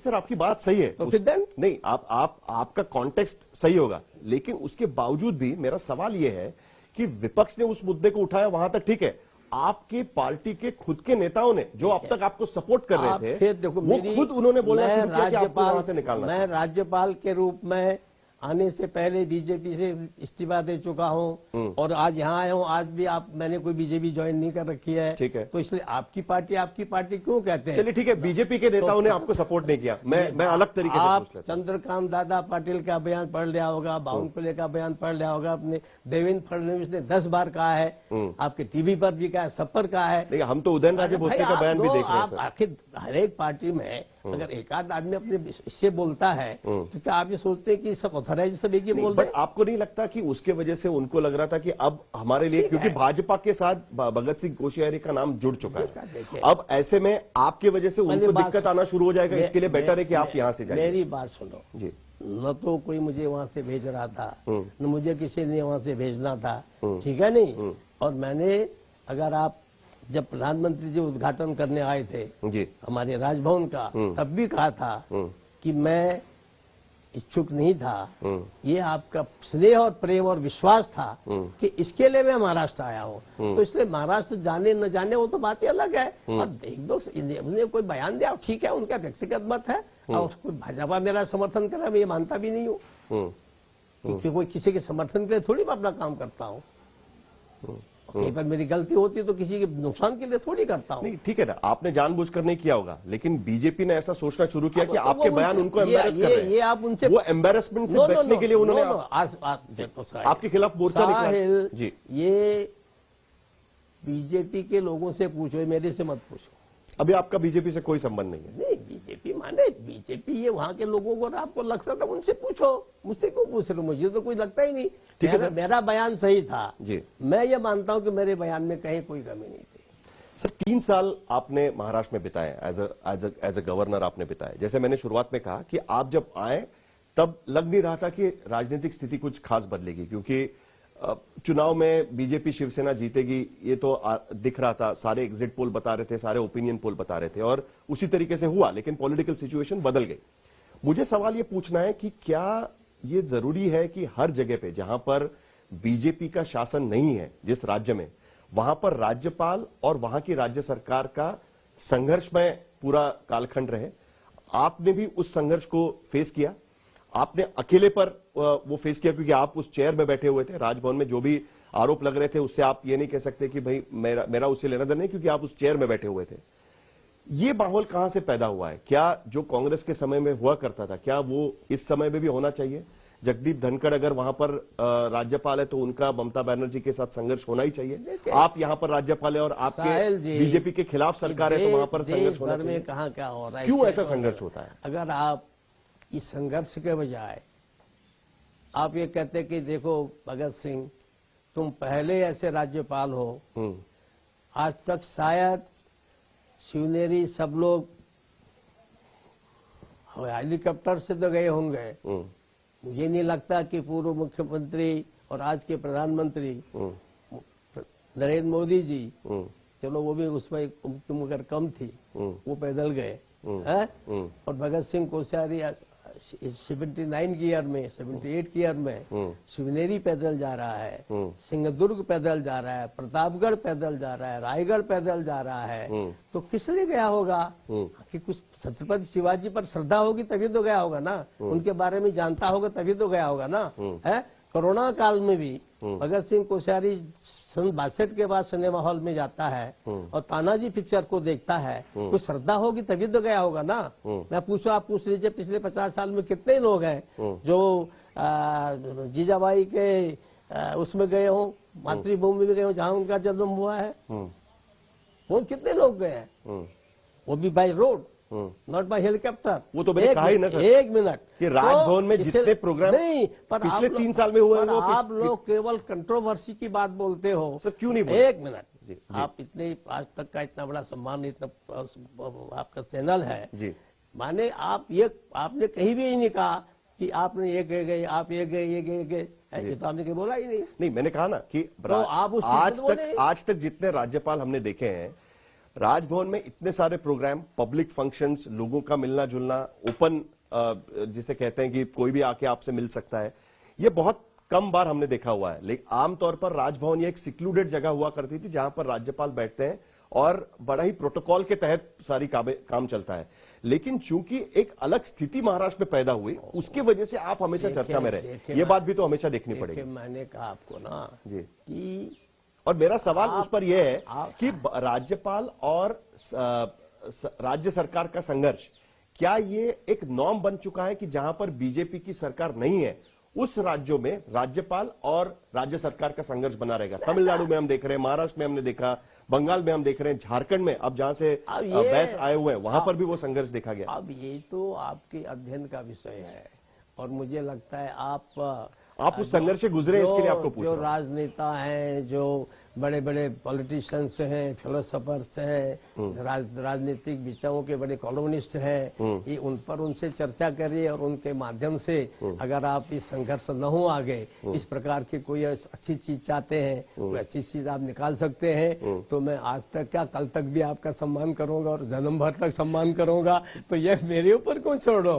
Sir आपकी बात सही है, तो फिर नहीं आपका कॉन्टेक्स्ट सही होगा, लेकिन उसके बावजूद भी मेरा सवाल यह है कि विपक्ष ने उस मुद्दे को उठाया, वहां तक ठीक है, आपकी पार्टी के खुद के नेताओं ने जो अब तक आपको सपोर्ट कर रहे थे, फिर देखो वो खुद उन्होंने बोला कि आपको वहां से निकालना। मैं राज्यपाल के रूप में आने से पहले बीजेपी से इस्तीफा दे चुका हूं और आज यहां आया हूं। आज भी मैंने कोई बीजेपी ज्वाइन नहीं कर रखी है, ठीक है, तो इसलिए आपकी पार्टी क्यों कहते हैं? चलिए ठीक है, बीजेपी के नेताओं ने आपको सपोर्ट नहीं किया, मैं अलग तरीके से पूछ लेता हूं। चंद्रकांत दादा पाटिल का बयान पढ़ लिया होगा, बावनकुले का बयान पढ़ लिया होगा, अपने देवेंद्र फडणवीस ने 10 बार कहा है, आपके टीवी पर भी कहा है, सब पर कहा है। हम तो उदयन राजे भोसले का बयान भी देख रहे हैं। आखिर हर एक पार्टी में अगर एक आध आदमी अपने इससे बोलता है तो क्या आप ये सोचते हैं कि सब ऑथराइज सब एक ही बोल रहे हैं? आपको नहीं लगता कि उसके वजह से उनको लग रहा था कि अब हमारे लिए, क्योंकि भाजपा के साथ भगत सिंह कोश्यारी का नाम जुड़ चुका है, अब ऐसे में आपकी वजह से उनको दिक्कत आना शुरू हो जाएगा, इसके लिए बेटर है कि आप यहां से जाइए। मेरी बात सुनो जी, न तो कोई मुझे वहां से भेज रहा था, न मुझे किसी ने वहां से भेजना था, ठीक है नहीं। और मैंने, अगर आप जब प्रधानमंत्री जी उद्घाटन करने आए थे जी हमारे राजभवन का, तब भी कहा था कि मैं इच्छुक नहीं था। ये आपका स्नेह और प्रेम और विश्वास था कि इसके लिए मैं महाराष्ट्र आया हूं, तो इसलिए महाराष्ट्र जाने न जाने वो तो बात ही अलग है। और एक दो उन्हें कोई बयान दिया, ठीक है, उनका व्यक्तिगत मत है, और कोई भाजपा मेरा समर्थन करे मैं ये मानता भी नहीं हूं, क्योंकि कोई किसी के समर्थन के लिए थोड़ी मैं अपना काम करता हूं। कहीं पर मेरी गलती होती है तो किसी के नुकसान के लिए थोड़ी करता हूं। नहीं ठीक है ना, आपने जानबूझकर नहीं किया होगा, लेकिन बीजेपी ने ऐसा सोचना शुरू किया कि आपके बयान उनको एम्बैरस कर रहे हैं। ये आप उनसे, वो एम्बैरसमेंट से बचने के लिए उन्होंने आपके खिलाफ मोर्चा निकाला जी। ये बीजेपी के लोगों से पूछो, मेरे से मत पूछो। अभी आपका बीजेपी से कोई संबंध नहीं है? नहीं, बीजेपी माने बीजेपी, ये वहां के लोगों को आपको लगता था, उनसे पूछो, मुझसे क्यों पूछ रहे हो? मुझे तो कोई लगता ही नहीं। ठीक है, मेरा बयान सही था जी, मैं ये मानता हूं कि मेरे बयान में कहीं कोई कमी नहीं थी। सर 3 साल आपने महाराष्ट्र में बिताए, एज अ गवर्नर आपने बिताए। जैसे मैंने शुरुआत में कहा कि आप जब आए तब लग नहीं रहा था कि राजनीतिक स्थिति कुछ खास बदलेगी, क्योंकि चुनाव में बीजेपी शिवसेना जीतेगी ये तो दिख रहा था, सारे एग्जिट पोल बता रहे थे, सारे ओपिनियन पोल बता रहे थे, और उसी तरीके से हुआ, लेकिन पॉलिटिकल सिचुएशन बदल गई। मुझे सवाल ये पूछना है कि क्या ये जरूरी है कि हर जगह पे जहां पर बीजेपी का शासन नहीं है, जिस राज्य में, वहां पर राज्यपाल और वहां की राज्य सरकार का संघर्षमय पूरा कालखंड रहे? आपने भी उस संघर्ष को फेस किया, आपने अकेले पर वो फेस किया, क्योंकि आप उस चेयर में बैठे हुए थे राजभवन में, जो भी आरोप लग रहे थे उससे आप ये नहीं कह सकते कि भाई मेरा उससे लेना देना नहीं, क्योंकि आप उस चेयर में बैठे हुए थे। ये माहौल कहां से पैदा हुआ है? क्या जो कांग्रेस के समय में हुआ करता था, क्या वो इस समय में भी होना चाहिए? जगदीप धनखड़ अगर वहां पर राज्यपाल है तो उनका ममता बनर्जी के साथ संघर्ष होना ही चाहिए। आप यहां पर राज्यपाल है और आपके बीजेपी के खिलाफ सरकार है, तो वहां पर संघर्ष होना चाहिए। कहां क्या हो रहा है, क्यों ऐसा संघर्ष होता है? अगर आप इस संघर्ष के बजाय आप ये कहते कि देखो भगत सिंह, तुम पहले ऐसे राज्यपाल हो, आज तक शायद शिवनेरी सब लोग हेलीकॉप्टर से तो गए होंगे, मुझे नहीं लगता कि पूर्व मुख्यमंत्री और आज के प्रधानमंत्री नरेंद्र मोदी जी, चलो वो भी उसमें उम्र कम थी, वो पैदल गए हैं, और भगत सिंह कोश्यारी 79 की ईयर में, 78 की ईयर में शिवनेरी पैदल जा रहा है, सिंहदुर्ग पैदल जा रहा है, प्रतापगढ़ पैदल जा रहा है, रायगढ़ पैदल जा रहा है, तो किस लिए गया होगा? कि कुछ छत्रपति शिवाजी पर श्रद्धा होगी तभी तो गया होगा ना, उनके बारे में जानता होगा तभी तो गया होगा ना। है, कोरोना काल में भी भगत सिंह कोश्यारी सन 62 के बाद सिनेमा हॉल में जाता है और तानाजी पिक्चर को देखता है, कुछ श्रद्धा होगी तभी तो गया होगा ना। मैं पूछो, आप पूछ लीजिए पिछले 50 साल में कितने लोग हैं जो जीजाबाई के उसमें गए हों, मातृभूमि में गए हों, जहां उनका जन्म हुआ है, वो कितने लोग गए हैं? वो भी by road, not by helicopter. वो तो मैंने कहा ही ना सर, 1 मिनट कि राजभवन में जितने प्रोग्राम नहीं, पर पिछले 3 साल में हुए हैं, आप लोग केवल कंट्रोवर्सी की बात बोलते हो। सर क्यों नहीं बोलते? 1 मिनट, आप इतने आज तक का इतना बड़ा सम्मान, इतना आपका चैनल है जी, माने आपने कहीं भी नहीं कहा कि आपने ये गए, आप ये गए, ये गए, ये तो आपने कहीं बोला ही नहीं। मैंने कहा ना कि तो आप आज तक जितने राज्यपाल हमने देखे हैं, राजभवन में इतने सारे प्रोग्राम, पब्लिक फंक्शंस, लोगों का मिलना जुलना, ओपन जिसे कहते हैं कि कोई भी आके आपसे मिल सकता है, ये बहुत कम बार हमने देखा हुआ है। लेकिन आमतौर पर राजभवन ये एक सिक्लूडेड जगह हुआ करती थी जहां पर राज्यपाल बैठते हैं और बड़ा ही प्रोटोकॉल के तहत सारी काम चलता है। लेकिन चूंकि एक अलग स्थिति महाराष्ट्र में पैदा हुई, उसकी वजह से आप हमेशा चर्चा में रहे, ये बात भी तो हमेशा देखनी पड़ेगी। मैंने कहा आपको ना जी कि और मेरा सवाल उस पर यह है कि राज्यपाल और राज्य सरकार का संघर्ष, क्या ये एक नॉर्म बन चुका है कि जहां पर बीजेपी की सरकार नहीं है उस राज्यों में राज्यपाल और राज्य सरकार का संघर्ष बना रहेगा? तमिलनाडु में हम देख रहे हैं, महाराष्ट्र में हमने देखा, बंगाल में हम देख रहे हैं, झारखंड में अब जहां से बैस आए हुए हैं वहां पर भी वो संघर्ष देखा गया। अब ये तो आपके अध्ययन का विषय है और मुझे लगता है आप उस संघर्ष से गुजरे, इसके लिए आपको पूछ रहा जो हूं। राजनेता हैं, जो बड़े बड़े पॉलिटिशियंस हैं, फिलोसोफर्स हैं, राजनीतिक विचारों के बड़े कॉलमनिस्ट हैं, ये उनसे चर्चा करिए और उनके माध्यम से अगर आप इस संघर्ष न हो आगे, इस प्रकार की कोई अच्छी चीज चाहते हैं, कोई अच्छी चीज आप निकाल सकते हैं, तो मैं आज तक क्या कल तक भी आपका सम्मान करूंगा और जन्म भर तक सम्मान करूंगा। तो ये मेरे ऊपर क्यों छोड़ो।